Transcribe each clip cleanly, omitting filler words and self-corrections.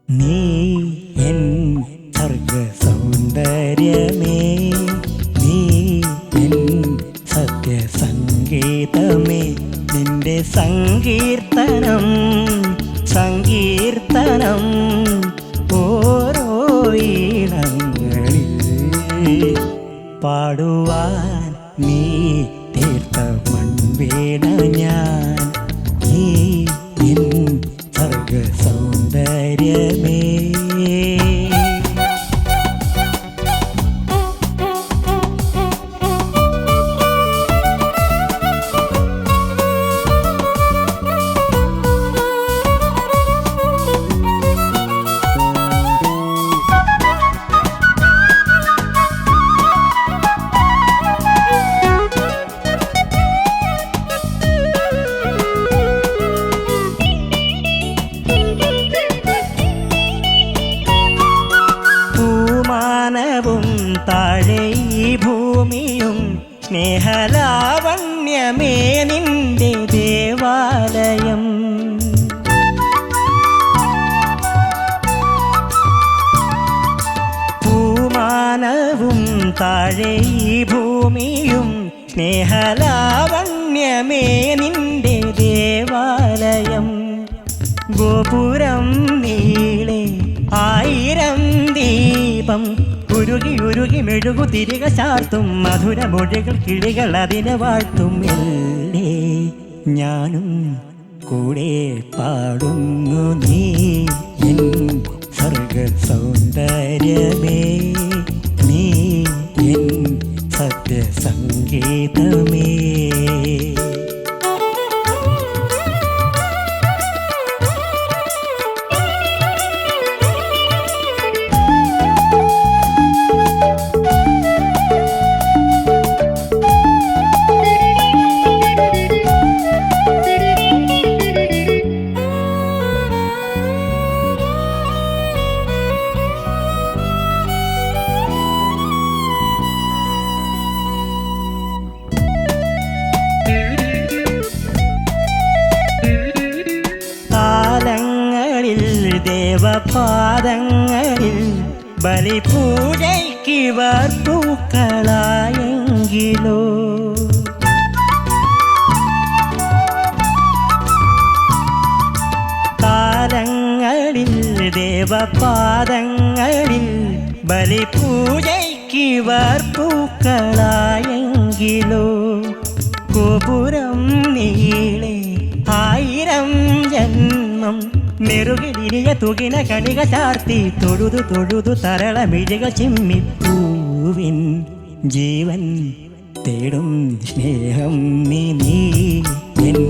നീ എൻ സർഗ സൗന്ദര്യമേ, നീ എൻ സത്യസംഗീതമേ, നിന്റെ സങ്കീർത്തനം സങ്കീർത്തനം ഓരോ ഈണങ്ങളിൽ പാടുവാൻ നീ തീർത്ത മൺവീണ ഞാൻ. നീ എൻ സർഗ സൗന്ദര്യമേ. പൂമാനവും താഴെ ഈ ഭൂമിയും സ്നേഹലാവണ്യമേ നിന്റെ ദേവാലയം. പൂമാനവും താഴെ ഈ ഭൂമിയും സ്നേഹലാവണ്യമേ നിന്റെ ദേവാലയം. ഗോപുരം നീളെ 1000 ദീപം ഉരുകി ഉരുകി മെഴുകു തിരികെ ചാർത്തും മധുരമൊഴികൾ കിളികൾ അതിനെ വാഴ്ത്തും. എല്ലേ ഞാനും കൂടെ പാടുന്നു നീ എൻ സർഗ സൗന്ദര്യമേ, നീ എൻ സത്യസംഗീതമേ. ദേവപാദങ്ങളിൽ ബലിപൂജയ്ക്കിവർ പൂക്കളായെങ്കിലോ, കാലങ്ങളിൽ ദേവപാദങ്ങളിൽ ബലിപൂജയ്ക്കിവർ പൂക്കളായെങ്കിലോ, ഗോപുരം നീളെ 1000 ജന്മം നെറുകിലിരിയ തുകിന കണിക ചാർത്തി തൊഴുതു തൊഴുതു തരളമിഴിക ചിമ്മിപ്പൂവിൻ ജീവൻ തേടും സ്നേഹം നീ. നീ എൻ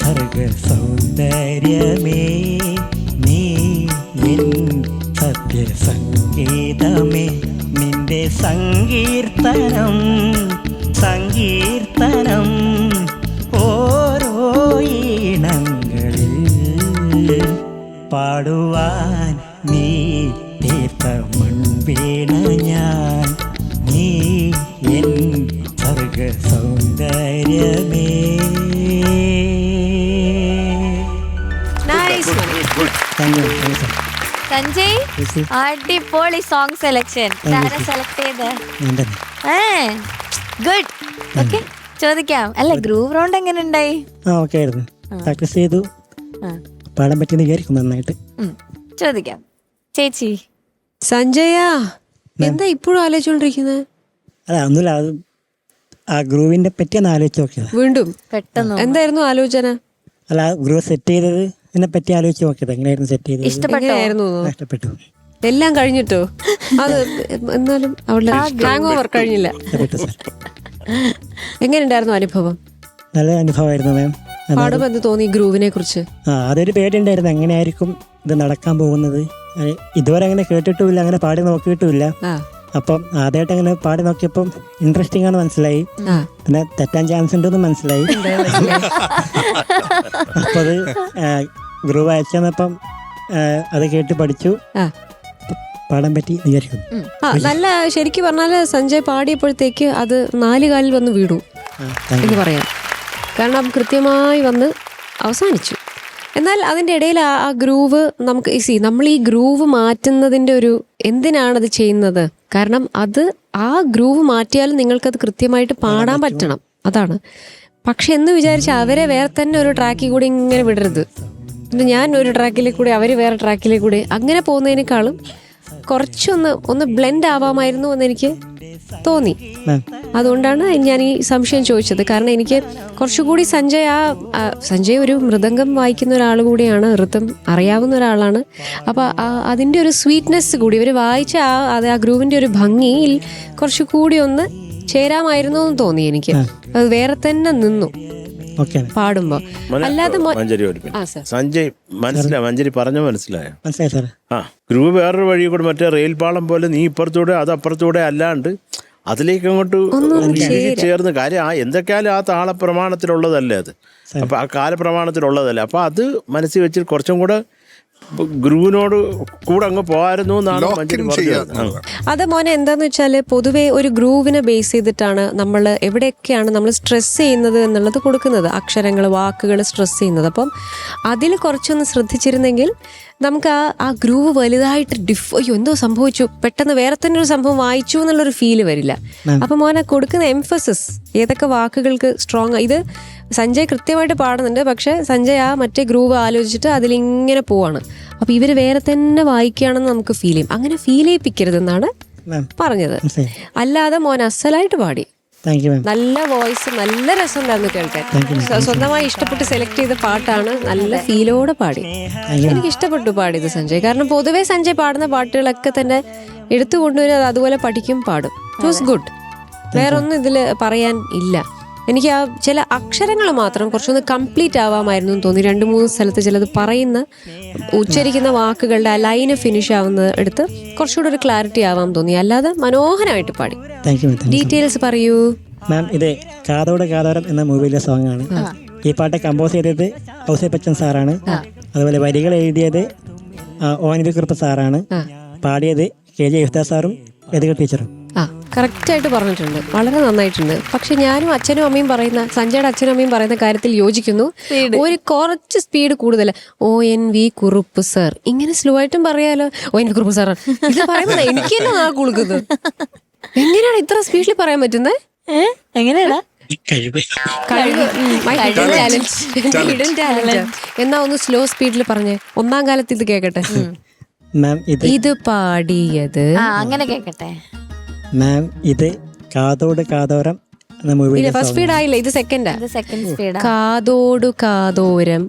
സർഗ സൗന്ദര്യമേ, നീ എൻ സത്യസംഗീതമേ, നിന്റെ സങ്കീർത്തനം സങ്കീർത്തനം ഓരോ ഈണങ്ങളിൽ പാടുവാൻ നീ തീർത്ത മൺവീണ ഞാൻ. നീ എൻ സർഗ സൗന്ദര്യമേ. സഞ്ജയ്, അടിപൊളി സോങ് സെലക്ഷൻ. സെലക്ട് ചെയ്ത് ഗുഡ്. ഓക്കെ, ചോദിക്കാം. അല്ല, ഗ്രൂവ് റൗണ്ട് എങ്ങനെ ഉണ്ടായി? പ്രാക്ടീസ് ചെയ്തു, പാടാൻ പറ്റിയെന്ന് വിചാരിക്കും നന്നായിട്ട്. ചോദിക്കാം. ചേച്ചി. സഞ്ജയ, എന്താ ഇപ്പോഴും ആലോചിച്ചോണ്ടിരിക്കുന്നത്? അല്ല, ഒന്നുമില്ല, അത് ആ ഗ്രൂവിന്റെ പറ്റിയാണ് ആലോചിച്ച് നോക്കിയത്. വീണ്ടും പെട്ടെന്ന് എന്തായിരുന്നു ആലോചന? അല്ല, ഗ്രൂവ് സെറ്റ് ചെയ്തത് ഇതിനെ പറ്റി ആലോചിച്ച് നോക്കിയത്. എങ്ങനെയായിരുന്നു സെറ്റ് ചെയ്തത്? ഇഷ്ടപ്പെട്ടു. എല്ലാം കഴിഞ്ഞിട്ടോ? അത് എന്നാലും അവളുടെ ഹാങ് ഓവർ കഴിഞ്ഞില്ല. എങ്ങനെയുണ്ടായിരുന്നു അനുഭവം? നല്ല അനുഭവമായിരുന്നു മാം. പാടുമ്പോൾ എന്ത് തോന്നി ഗ്രൂവിനെ കുറിച്ച്? അതൊരു പേടിയുണ്ടായിരുന്നു, എങ്ങനെയായിരിക്കും ഇത് നടക്കാൻ പോകുന്നത്. ഇതുവരെ അങ്ങനെ കേട്ടിട്ടുമില്ല, അങ്ങനെ പാടി നോക്കിയിട്ടുമില്ല. അപ്പം ആദ്യമായിട്ട് അങ്ങനെ പാടി നോക്കിയപ്പം ഇൻട്രസ്റ്റിംഗ് ആണ് മനസ്സിലായി. പിന്നെ തെറ്റാൻ ചാൻസ് ഉണ്ടെന്ന് മനസ്സിലായി. അപ്പൊ അത് ഗ്രൂപ്പ് അയച്ചപ്പം അത് കേട്ട് പഠിച്ചു, പാടാൻ പറ്റി വിചാരിക്കുന്നു. നല്ല ശരിക്കും പറഞ്ഞാല് സഞ്ജയ് പാടിയപ്പോഴത്തേക്ക് അത് 4 കാലിൽ വന്ന് വീണു എന്ന് പറയാം. കാരണം കൃത്യമായി വന്ന് അവസാനിച്ചു. എന്നാൽ അതിൻ്റെ ഇടയിൽ ആ ഗ്രൂവ് നമുക്ക് നമ്മൾ ഈ ഗ്രൂവ് മാറ്റുന്നതിൻ്റെ ഒരു എന്തിനാണത് ചെയ്യുന്നത്? കാരണം അത് ആ ഗ്രൂവ് മാറ്റിയാലും നിങ്ങൾക്കത് കൃത്യമായിട്ട് പാടാൻ പറ്റണം, അതാണ്. പക്ഷെ എന്ന് വിചാരിച്ചാൽ അവരെ വേറെ തന്നെ ഒരു ട്രാക്കിൽ കൂടി ഇങ്ങനെ വിടരുത്. ഞാൻ ഒരു ട്രാക്കിലെ കൂടി അവർ വേറെ ട്രാക്കിലെ കൂടി അങ്ങനെ പോകുന്നതിനേക്കാളും കുറച്ചൊന്ന് ബ്ലെൻഡ് ആവാമായിരുന്നു എന്ന് എനിക്ക് തോന്നി. അതുകൊണ്ടാണ് ഞാൻ ഈ സംശയം ചോദിച്ചത്. കാരണം എനിക്ക് കുറച്ചുകൂടി സഞ്ജയ് ഒരു മൃദംഗം വായിക്കുന്ന ഒരാൾ കൂടിയാണ്, ഋതം അറിയാവുന്ന ഒരാളാണ്. അപ്പോൾ അതിൻ്റെ ഒരു സ്വീറ്റ്നെസ് കൂടി ഇവർ വായിച്ച ആ ഗ്രൂവിൻ്റെ ഒരു ഭംഗിയിൽ കുറച്ചുകൂടി ഒന്ന് ചേരാമായിരുന്നു എന്ന് തോന്നി എനിക്ക്. അത് വേറെ തന്നെ നിന്നു പാടുമ്പോ. അല്ലാതെ സഞ്ജയ് മഞ്ജരി പറഞ്ഞ മനസ്സിലായോ? മനസ്സിലായി സാർ. ഗ്രൂപ്പ് വേറൊരു വഴി കൂടെ, മറ്റേ റെയിൽ പാളം പോലെ നീ ഇപ്പുറത്തൂടെ അത് അപ്പുറത്തൂടെ അല്ലാണ്ട് അതിലേക്ക് അങ്ങോട്ട് ചേർന്ന് കാര്യം എന്തൊക്കെയാലും ആ താളപ്രമാണത്തിലുള്ളതല്ലേ അത്. അപ്പൊ ആ കാലപ്രമാണത്തിലുള്ളതല്ലേ. അപ്പൊ അത് മനസ്സിൽ വെച്ച് കുറച്ചും കൂടെ ഗ്രൂവിനോട് കൂടെ അങ്ങ് പോകായിരുന്നു എന്നാണ് മഞ്ജരി പറഞ്ഞത്. അത് മോനെ എന്താന്ന് വെച്ചാല് പൊതുവെ ഒരു ഗ്രൂവിനെ ബേസ് ചെയ്തിട്ടാണ് നമ്മൾ എവിടെയൊക്കെയാണ് നമ്മൾ സ്ട്രെസ് ചെയ്യുന്നത് എന്നുള്ളത് കൊടുക്കുന്നത്, അക്ഷരങ്ങൾ വാക്കുകൾ സ്ട്രെസ് ചെയ്യുന്നത്. അപ്പം അതിൽ കുറച്ചൊന്ന് ശ്രദ്ധിച്ചിരുന്നെങ്കിൽ നമുക്ക് ആ ഗ്രൂവ് വലുതായിട്ട് അയ്യോ എന്തോ സംഭവിച്ചു, പെട്ടെന്ന് വേറെ തന്നെ ഒരു സംഭവം വായിച്ചു എന്നുള്ളൊരു ഫീല് വരില്ല. അപ്പം മോനെ കൊടുക്കുന്ന എംഫസിസ് ഏതൊക്കെ വാക്കുകൾക്ക് സ്ട്രോങ്. ഇത് സഞ്ജയ് കൃത്യമായിട്ട് പാടുന്നുണ്ട്, പക്ഷെ സഞ്ജയ് ആ മറ്റേ ഗ്രൂവ് ആലോചിച്ചിട്ട് അതിലിങ്ങനെ പോവാണ്. അപ്പൊ ഇവര് വേറെ തന്നെ വായിക്കുകയാണെന്ന് നമുക്ക് ഫീൽ ചെയ്യും. അങ്ങനെ ഫീൽ ചെയ്യിപ്പിക്കരുതെന്നാണ് പറഞ്ഞത്. അല്ലാതെ മോൻ അസലായിട്ട് പാടി, നല്ല വോയിസ്, നല്ല രസമുണ്ടായിരുന്നു കേൾക്കാൻ. സ്വന്തമായി ഇഷ്ടപ്പെട്ട് സെലക്ട് ചെയ്ത പാട്ടാണ്, നല്ല ഫീലോടെ പാടി. എനിക്ക് ഇഷ്ടപ്പെട്ടു പാടിയത് സഞ്ജയ്. കാരണം പൊതുവേ സഞ്ജയ് പാടുന്ന പാട്ടുകളൊക്കെ തന്നെ എടുത്തു കൊണ്ടുവരും, അതുപോലെ പഠിക്കും, പാടും. It was good. വേറൊന്നും ഇതില് പറയാൻ ഇല്ല. എനിക്ക് ആ ചില അക്ഷരങ്ങൾ മാത്രം കുറച്ചൊന്ന് കംപ്ലീറ്റ് ആവാമായിരുന്നു എന്ന് തോന്നി. 2-3 സ്ഥലത്ത് ചിലത് ഉച്ചരിക്കുന്ന വാക്കുകളുടെ ആ ലൈന് ഫിനിഷ് ആവുന്നത് എടുത്ത് കുറച്ചുകൂടെ ഒരു ക്ലാരിറ്റി ആവാൻ തോന്നി. അല്ലാതെ മനോഹരമായിട്ട് പാടി. ഡീറ്റെയിൽസ് പറയൂ മാം. ഇത് കാതോട് കാതോരം എന്ന മൂവിയിലെ സോങ് ആണ്. ഈ പാട്ട് കമ്പോസ് ചെയ്തത് ഔസേപ്പച്ചൻ സാറാണ്. അതുപോലെ വരികൾ എഴുതിയത് ONV കുറുപ്പ് സാറാണ്. പാടിയത് KJ യേശുദാസ് സാറും ലതിക ടീച്ചറും. കറക്റ്റായിട്ട് പറഞ്ഞിട്ടുണ്ട്, വളരെ നന്നായിട്ടുണ്ട്. പക്ഷെ ഞാനും അച്ഛനും അമ്മയും പറയുന്ന, സഞ്ജയുടെ അച്ഛനും അമ്മയും പറയുന്ന കാര്യത്തിൽ യോജിക്കുന്നു. ഒരു കുറച്ച് സ്പീഡ് കൂടുതൽ. ONV കുറുപ്പ് സർ, ഇങ്ങനെ സ്ലോ ആയിട്ടും പറയാലോ. ONV കുറുപ്പ് സാർ ഇത് പറയുന്നത് എനിക്ക് തന്നെ ആ കുളുക്കുന്നത്. എങ്ങനെയാണ് ഇത്ര സ്പീഡിൽ പറയാൻ പറ്റുന്നത്? എങ്ങനെയാ? എന്നാ ഒന്ന് സ്ലോ സ്പീഡിൽ പറഞ്ഞേ. 1ാം കാലത്ത് ഇത് കേക്കട്ടെ. ഇത് പാടിയത് അങ്ങനെ കേക്കട്ടെ മാം. ഇത് കാതോട് കാതോരം എന്ന മൂവിയിലെ ഫസ്റ്റ് സ്പീഡ് ആയില്ല, ഇത് സെക്കൻഡാ. കാതോട് കാതോരം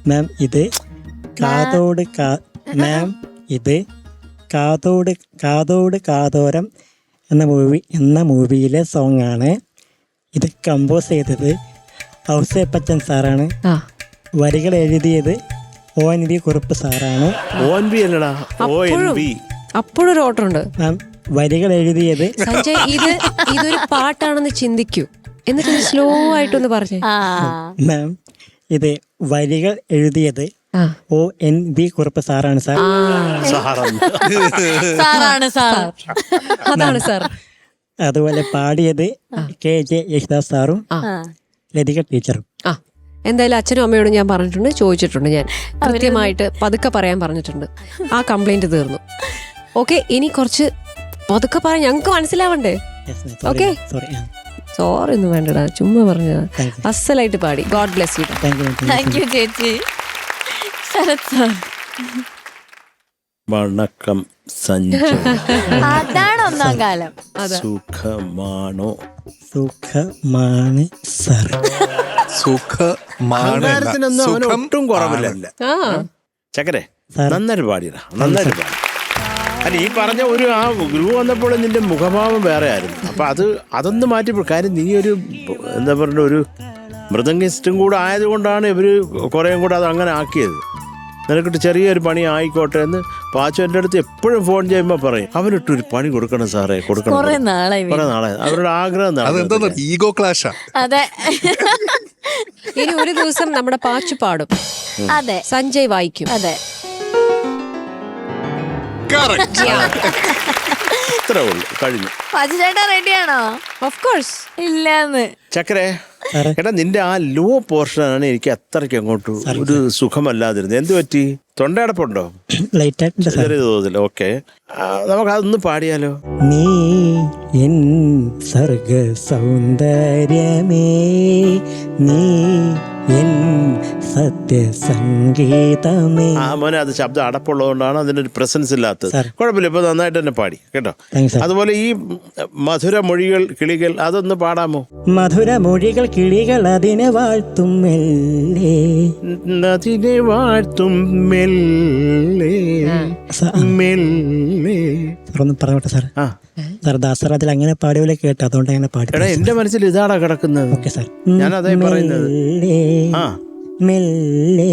മാം. ഇത് കാതോട് മാം. ഇത് കാതോട് കാതോരം എന്ന മൂവിയിലെ സോങ് ആണ്. ഇത് കമ്പോസ് ചെയ്തത് ഔസേപ്പച്ചൻ സാറാണ്. വരികൾ എഴുതിയത് ONV കുറുപ്പ് സാറാണ്. അപ്പോഴൊരു ഓർഡർ ഉണ്ട് മാം. വരികൾ എഴുതിയത് സഞ്ജയ് ഇതൊരു പാട്ടാണെന്ന് ചിന്തിക്കൂ, എന്നിട്ട് സ്ലോ ആയിട്ടൊന്ന് പറഞ്ഞേ മാം. ഇത് വരികൾ എഴുതിയത് ONV കുറുപ്പ് സാറാണ് സാർ. അതാണ് സാർ. അതുപോലെ പാടിയത് KJ യേശുദാസ് സാറും ലതിക ടീച്ചറും. എന്തായാലും അച്ഛനും അമ്മയോടും ഞാൻ പറഞ്ഞിട്ടുണ്ട്, ചോദിച്ചിട്ടുണ്ട്. ഞാൻ കൃത്യമായിട്ട് പതുക്കെ പറയാൻ പറഞ്ഞിട്ടുണ്ട്. ആ കംപ്ലൈന്റ് തീർന്നു. ഓക്കെ, ഇനി കുറച്ച് പതുക്കെ പറയാൻ ഞങ്ങൾക്ക് മനസ്സിലാവണ്ടേ? ഓക്കെ, സോറി ഒന്നും വേണ്ടടാ, ചുമ്മാ പറഞ്ഞതാ. അസലായിട്ട് പാടി. God bless you. Thank you ചേച്ചി. വണക്കം സഞ്ജയ്. അതാണ് 1ാം കാലം. സുഖമാണോ? സുഖമാണ് സാർ. ഒട്ടും കുറവില്ല ചക്കരെ. നന്നായിട്ട് പാടിയടാ, നന്നായിട്ട് പാടി. അല്ല, ഈ പറഞ്ഞ ഒരു ആ ഗ്രൂപ്പ് വന്നപ്പോൾ നിന്റെ മുഖഭാവം വേറെ ആയിരുന്നു. അപ്പൊ അതൊന്ന് മാറ്റി. കാര്യം നീ ഒരു എന്താ പറയുക, ഒരു മൃദംഗിസ്റ്റും കൂടെ ആയതുകൊണ്ടാണ് ഇവര് കുറേയും കൂടെ അത് അങ്ങനെ ആക്കിയത്. നിനക്കിട്ട് ചെറിയൊരു പണി ആയിക്കോട്ടെ എന്ന് പാച്ചു എൻ്റെ അടുത്ത് എപ്പോഴും ഫോൺ ചെയ്യുമ്പോൾ പറയും, അവനിട്ടൊരു പണി കൊടുക്കണം സാറേ, കൊടുക്കണം. കുറെ നാളെ അവരുടെ ആഗ്രഹം. ഈഗോ ക്ലാഷാ. അതെ. ഇനി ഒരു ദിവസം നമ്മുടെ പാച്ചു പാടും. അതെ, സഞ്ജയ് വായിക്കും. അതെ, ഇത്രേ ഉള്ളൂ, കഴിഞ്ഞു. പാച്ചു ചേട്ടാ റെഡിയാണോ? Of course. ഇല്ലാന്ന് ചക്കരെ എടാ നിന്റെ ആ ലോ പോർഷനാണ് എനിക്ക് അത്രയ്ക്ക് അങ്ങോട്ട് ഒരു സുഖമല്ലാതിരുന്നത്. എന്ത് പറ്റി? തൊണ്ടയടപ്പുണ്ടോ? ലൈറ്റ് ആയിട്ടുണ്ട് സാർ. ചെറിയ തോതിൽ. ഓക്കെ, നമുക്ക് അതൊന്ന് പാടിയാലോ? നീ എൻ സർഗ സൗന്ദര്യമേ, നീ എൻ സത്യസംഗീതമേ. മോനെ അത് ശബ്ദം അടപ്പുള്ളതുകൊണ്ടാണ് അതിനൊരു പ്രസൻസ് ഇല്ലാത്തത്. സാർ. കുഴപ്പമില്ല, ഇപ്പൊ നന്നായിട്ട് തന്നെ പാടി കേട്ടോ. Thanks sir. അതുപോലെ ഈ മധുര മൊഴികൾ കിളികൾ അതൊന്ന് പാടാമോ? മധുര മൊഴികൾ കിളികൾ അതിനെ വാഴ്ത്തും മെല്ലെ, അതിനെ വാഴ്ത്തും മെല്ലെ മെല്ലെ. സാർ ഒന്ന് പറഞ്ഞോട്ടെ സാർ. ആ സാർ ദാസരാജിൽ അങ്ങനെ പാടിയപോലെ കേട്ടോ, അതുകൊണ്ട് അങ്ങനെ പാടി. എടാ എന്റെ മനസ്സിൽ ഇതാടാ കിടക്കുന്നത്. Okay sir. ഞാനതേ പറയുന്നത്. ആ മെല്ലെ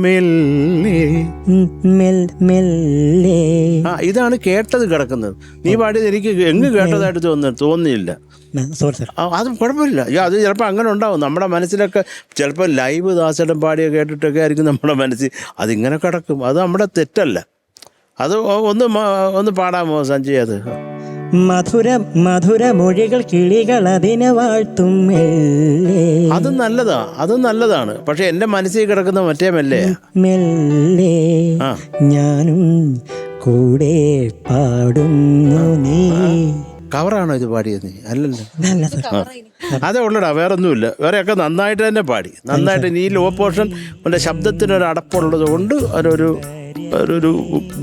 മെല്ലെ. മെല്ലെ. ആ ഇതാണ് കേട്ടത് കിടക്കുന്നത്. നീ പാടിയത് എനിക്ക് എങ്ങ് കേട്ടതായിട്ട് തോന്നിയില്ല. Sorry sir. അത് കുഴപ്പമില്ല. അത് ചിലപ്പോൾ അങ്ങനെ ഉണ്ടാവും നമ്മുടെ മനസ്സിലൊക്കെ. ചിലപ്പോൾ ലൈവ് ദാസേട്ടൻ പാടിയ കേട്ടിട്ടൊക്കെ ആയിരിക്കും നമ്മുടെ മനസ്സിൽ അതിങ്ങനെ കിടക്കും. അത് നമ്മുടെ തെറ്റല്ല. അത് ഒന്ന് പാടാമോ സഞ്ജയ്? അത് മധുര മധുര മൊഴികൾ കിളികൾ അതിനെ വാഴ്ത്തും മെല്ലെ. അത് നല്ലതാ, അത് നല്ലതാണ്. പക്ഷെ എന്റെ മനസ്സിൽ കിടക്കുന്ന മറ്റേ മെല്ലെ മെല്ലെ ഞാനും കൂടെ പാടുന്നു നീ. കവറാണോ ഇത് പാടിയത്? നീ അല്ലല്ലോ. നല്ല സാർ. അതേ ഉള്ളടാ, വേറൊന്നുമില്ല. വേറെയൊക്കെ നന്നായിട്ട് തന്നെ പാടി. നന്നായിട്ട്. ഈ ലോ പോർഷൻ എൻ്റെ ശബ്ദത്തിനൊരു അടപ്പുള്ളത് കൊണ്ട് ഒരു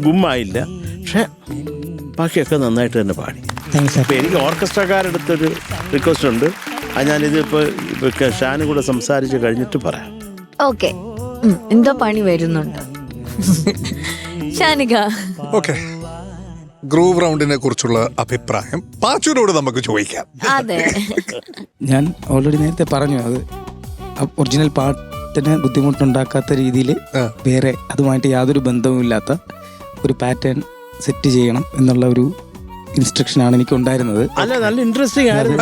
ഗുമ്മായില്ല. പക്ഷെ ബാക്കിയൊക്കെ നന്നായിട്ട് തന്നെ പാടി. അപ്പം എനിക്ക് ഓർക്കസ്ട്രക്കാരടുത്തൊരു റിക്വസ്റ്റ് ഉണ്ട്. അത് ഞാനിത് ഇപ്പോൾ ഷാനും കൂടെ സംസാരിച്ച് കഴിഞ്ഞിട്ട് പറയാം. ഓക്കെ, എന്തോ പണി വരുന്നുണ്ട്. ഷാനിക, ഓക്കെ, ഗ്രൂവ് റൗണ്ടിനെ കുറിച്ചുള്ള അഭിപ്രായം പാച്ചുവിനോട് നമുക്ക് ചോദിക്കാം. അതെ, ഞാൻ ഓൾറെഡി നേരത്തെ പറഞ്ഞു, അത് ഒറിജിനൽ പാട്ടിന് ബുദ്ധിമുട്ടുണ്ടാക്കാത്ത രീതിയിൽ വേറെ അതുമായിട്ട് യാതൊരു ബന്ധവുമില്ലാത്ത ഒരു പാറ്റേൺ സെറ്റ് ചെയ്യണം എന്നുള്ള ഒരു ഇൻസ്ട്രക്ഷനാണ് എനിക്ക് ഉണ്ടായിരുന്നത്. അല്ല, നല്ല ഇൻട്രസ്റ്റിംഗ് ആയിരുന്നു.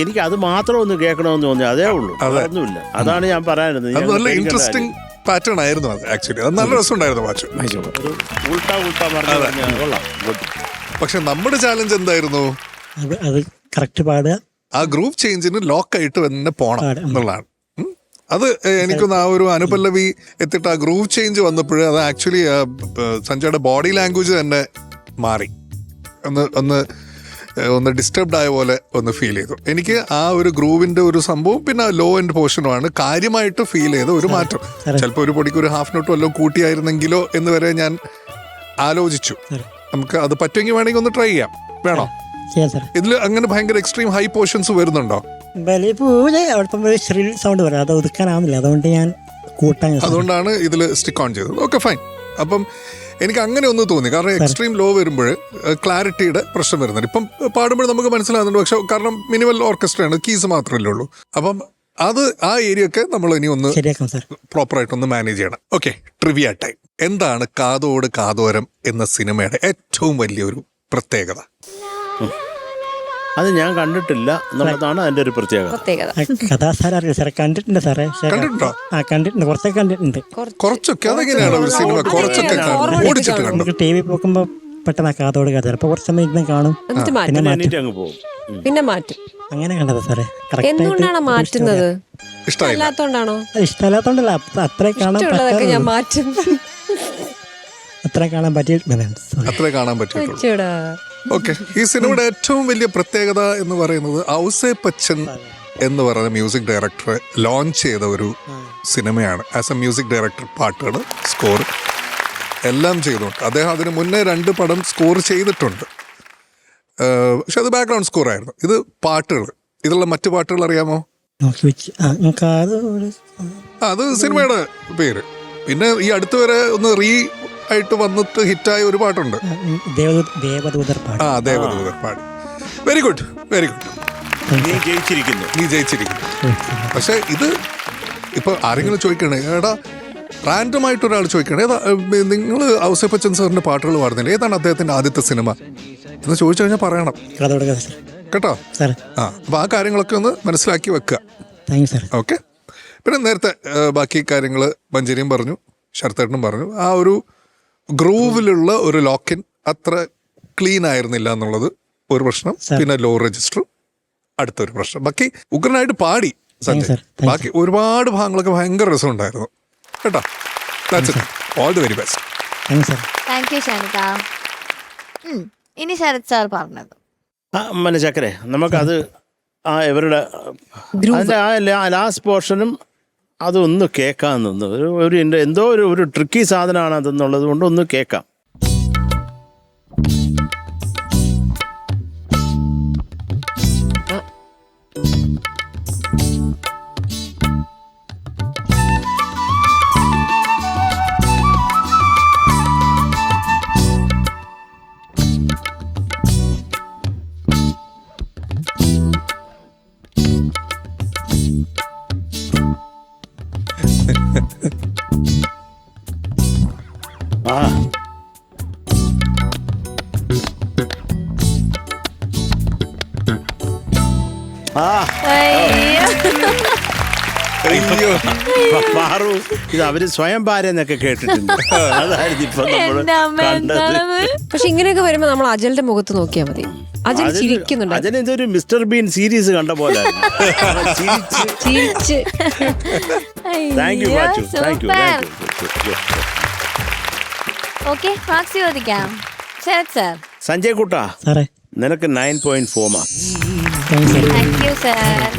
എനിക്ക് അത് മാത്രം ഒന്ന് കേൾക്കണമെന്ന് തോന്നി, അതേ ഉള്ളൂ. ഒന്നുമില്ല. അതാണ് ഞാൻ പറയാനുള്ളത്. നല്ല ഇൻട്രസ്റ്റിംഗ് പാറ്റേൺ ആയിരുന്നു അത്. ആക്ച്വലി അത് നല്ല രസമുണ്ടായിരുന്നു പാച്ചു. പക്ഷെ നമ്മുടെ ചാലഞ്ച് എന്തായിരുന്നു? അത് കറക്റ്റ് പാടുക, ആ ഗ്രൂവ് ചേഞ്ചിന് ലോക്കായിട്ട് തന്നെ പോണം എന്നുള്ളതാണ്. അത് എനിക്കൊന്ന് ആ ഒരു അനുപല്ലവി എത്തിയിട്ട് ആ ഗ്രൂവ് ചേഞ്ച് വന്നപ്പോൾ അത് ആക്ച്വലി സഞ്ജയുടെ ബോഡി ലാംഗ്വേജ് തന്നെ മാറി. ഒന്ന് ഡിസ്റ്റർബ്ഡ് ആയ പോലെ ഒന്ന് ഫീൽ ചെയ്തു എനിക്ക്. ആ ഒരു ഗ്രൂവിന്റെ ഒരു സംഭവം പിന്നെ ലോ എൻഡ് പോർഷനുമാണ് കാര്യമായിട്ട് ഫീൽ ചെയ്ത ഒരു മാറ്റം. ചിലപ്പോൾ ഒരു പൊടിക്ക് ഒരു ഹാഫ് നോട്ട് വല്ലതും കൂട്ടിയായിരുന്നെങ്കിലോ എന്ന് വരെ ഞാൻ ആലോചിച്ചു. നമുക്ക് അത് പറ്റുമെങ്കിൽ വേണമെങ്കിൽ ഒന്ന് ട്രൈ ചെയ്യാം. വേണോ? ഇതിൽ അങ്ങനെ ഭയങ്കര എക്സ്ട്രീം ഹൈ പോർഷൻസ് വരുന്നുണ്ടോ? സൗണ്ട് വരാം, അത് ഒതുക്കാനാവുന്നില്ല. അതുകൊണ്ട് ഞാൻ കൂട്ടാൻ, അതുകൊണ്ടാണ് ഇതിൽ സ്റ്റിക്ക് ഓൺ ചെയ്തത്. Okay, fine. അപ്പം എനിക്ക് അങ്ങനെ ഒന്ന് തോന്നി. കാരണം എക്സ്ട്രീം ലോ വരുമ്പോൾ ക്ലാരിറ്റിയുടെ പ്രശ്നം വരുന്നുണ്ട്. ഇപ്പം പാടുമ്പോൾ നമുക്ക് മനസ്സിലാകുന്നുണ്ട്. പക്ഷെ കാരണം മിനിമൽ ഓർക്കസ്ട്രയാണ്, കീസ് മാത്രമല്ലേ ഉള്ളൂ. അപ്പം അത് ആ ഏരിയ ഒക്കെ നമ്മൾ ഇനി ഒന്ന് പ്രോപ്പറായിട്ടൊന്ന് മാനേജ് ചെയ്യണം. Okay, trivia time. എന്താണ് കാതോട് കാതോരം എന്ന സിനിമയുടെ ഏറ്റവും വലിയൊരു പ്രത്യേകത? അത് ഞാൻ കണ്ടിട്ടില്ല എന്നുള്ളതാണ് അതിന്റെ ഒരു പ്രത്യേകത. കഥാ സാറേ സാറേ കണ്ടിട്ടുണ്ട് സാറേ. കണ്ടിട്ടുണ്ടോ? കണ്ടിട്ടുണ്ട്, കുറച്ചൊക്കെ കണ്ടിട്ടുണ്ട്. കുറച്ചൊക്കെ അതെങ്ങനെയാണ് ഒരു സിനിമ കുറച്ചൊക്കെ നമുക്ക് ടി വി നോക്കുമ്പോ പെട്ടെന്ന് കാതോട് കഥ ചിലപ്പോ കുറച്ച് സമയം ഇരുന്ന് കാണും, പിന്നെ മാറ്റും. അങ്ങനെ കണ്ടത് സാറേ. എന്തുകൊണ്ടാണ് മാറ്റുന്നത്? ഇഷ്ടമില്ലാത്തോണ്ടാണോ? ഇഷ്ടമല്ലാത്തോണ്ടല്ല, അത്രേ കാണാൻ ഞാൻ മാറ്റും. അത്രേ കാണാൻ പറ്റിയിട്ടുണ്ട്. അത്രേ കാണാൻ പറ്റിയിട്ടുള്ളൂ. ഓക്കെ, ഈ സിനിമയുടെ ഏറ്റവും വലിയ പ്രത്യേകത എന്ന് പറയുന്നത് ഔസേപ്പച്ചൻ എന്ന് പറയുന്ന മ്യൂസിക് ഡയറക്ടർ ലോഞ്ച് ചെയ്ത ഒരു സിനിമയാണ്. ആസ് എ മ്യൂസിക് ഡയറക്ടർ പാട്ടുകൾ, സ്കോർ എല്ലാം ചെയ്തിട്ടുണ്ട്. അദ്ദേഹം അതിന് മുന്നേ 2 പടം സ്കോർ ചെയ്തിട്ടുണ്ട്. പക്ഷെ അത് ബാക്ക്ഗ്രൗണ്ട് സ്കോർ ആയിരുന്നു. ഇത് പാട്ടുകൾ, ഇതിലുള്ള മറ്റു പാട്ടുകൾ അറിയാമോ? അത് സിനിമയുടെ പേര്. പിന്നെ ഈ അടുത്ത് വരെ ഒന്ന് റീ ആയിട്ട് വന്നിട്ട് ഹിറ്റായ ഒരു പാട്ടുണ്ട്, ദേവദൂതർ പാടി. Very good, very good. നീ ജയിച്ചിരിക്കുന്നു. പക്ഷെ ഇത് ഇപ്പൊ ആരെങ്കിലും ചോദിക്കണേ, ഏടാ റാൻഡം ആയിട്ട് ഒരാൾ ചോദിക്കണേ, ഏതാ നിങ്ങൾ ഔസേപ്പച്ചൻ സാറിന്റെ പാട്ടുകൾ പാടുന്നില്ല, ഏതാണ് അദ്ദേഹത്തിന്റെ ആദ്യത്തെ സിനിമ എന്ന് ചോദിച്ചു കഴിഞ്ഞാൽ പറയണം കേട്ടോ. അപ്പൊ ആ കാര്യങ്ങളൊക്കെ ഒന്ന് മനസ്സിലാക്കി വെക്കുക. ഓക്കെ. പിന്നെ നേരത്തെ ബാക്കി കാര്യങ്ങൾ മഞ്ജരിയും പറഞ്ഞു, ശരത്തേട്ടനും പറഞ്ഞു. ആ ഒരു ഗ്രൂവിലുള്ള ഒരു ലോക്കിൻ അത്ര ക്ലീൻ ആയിരുന്നില്ല എന്നുള്ളത് ഒരു പ്രശ്നം. പിന്നെ ലോ രജിസ്റ്റർ അടുത്തൊരു പ്രശ്നം. ബാക്കി ഉഗ്രനായിട്ട് പാടി സഞ്ജയ്. sir. Thank ബാക്കി ഒരുപാട് ഭാഗങ്ങളൊക്കെ ഭയങ്കര രസമുണ്ടായിരുന്നു കേട്ടോ. All the very best. Thanks sir. Thank you Shanika. ഇനി ശരത് സാർ പറഞ്ഞത് ചക്കരെ നമുക്കത് ആ ഇവരുടെ അതിൻ്റെ ആ ലാസ്റ്റ് പോർഷനും അതൊന്ന് കേൾക്കാൻ നിന്ന് ഒരു എന്തോ ഒരു ട്രിക്കി സാധനമാണ് അതെന്നുള്ളത് കൊണ്ട് ഒന്ന് കേൾക്കാം. ആ അയ്യോ പാറു ഇത് അവര് സ്വയം ഭാര്യ കേട്ടിട്ടുണ്ട്. അതായത് ഇപ്പൊ നമ്മള് കണ്ടത്. പക്ഷെ ഇങ്ങനെയൊക്കെ വരുമ്പോ നമ്മൾ അജലിന്റെ മുഖത്ത് നോക്കിയാൽ മതി. അജൽ ചിരിക്കുന്നുണ്ട്. അതിനിതൊരു മിസ്റ്റർ ബീൻ സീരീസ് കണ്ട പോലെ. ചിരിച്ച് താങ്ക് യു മാച്ചു. Thank you. ഓക്കെ, മാർക്സ് ചോദിക്കാം. ശരത് സാർ. സഞ്ജയ് കുട്ടാ, സാറേ നിനക്ക് 9.4 marks. Thanks sir. Thank you sir.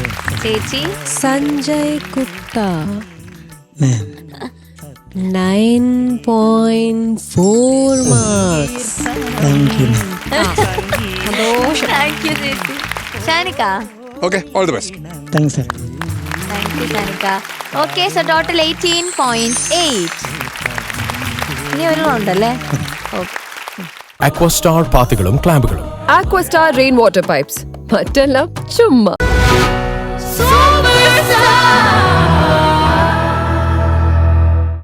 ചേച്ചി. സഞ്ജയ് കുട്ട ma'am 9.4 marks. Thank you ma'am. സന്തോഷം. താങ്ക് യു ചേച്ചി. Shanika. Okay, all the best. Thanks sir. Thank you Shanika. Okay, so total 18.8. ഇനി ഒരു റൗണ്ട് അല്ലേ? ഓക്കെ. അക്വസ്റ്റാർ പാത്തികളും ക്ലാമ്പുകളും. Aquastar rainwater pipes. മറ്റെല്ലാം ചുമ്മാ. Superstar.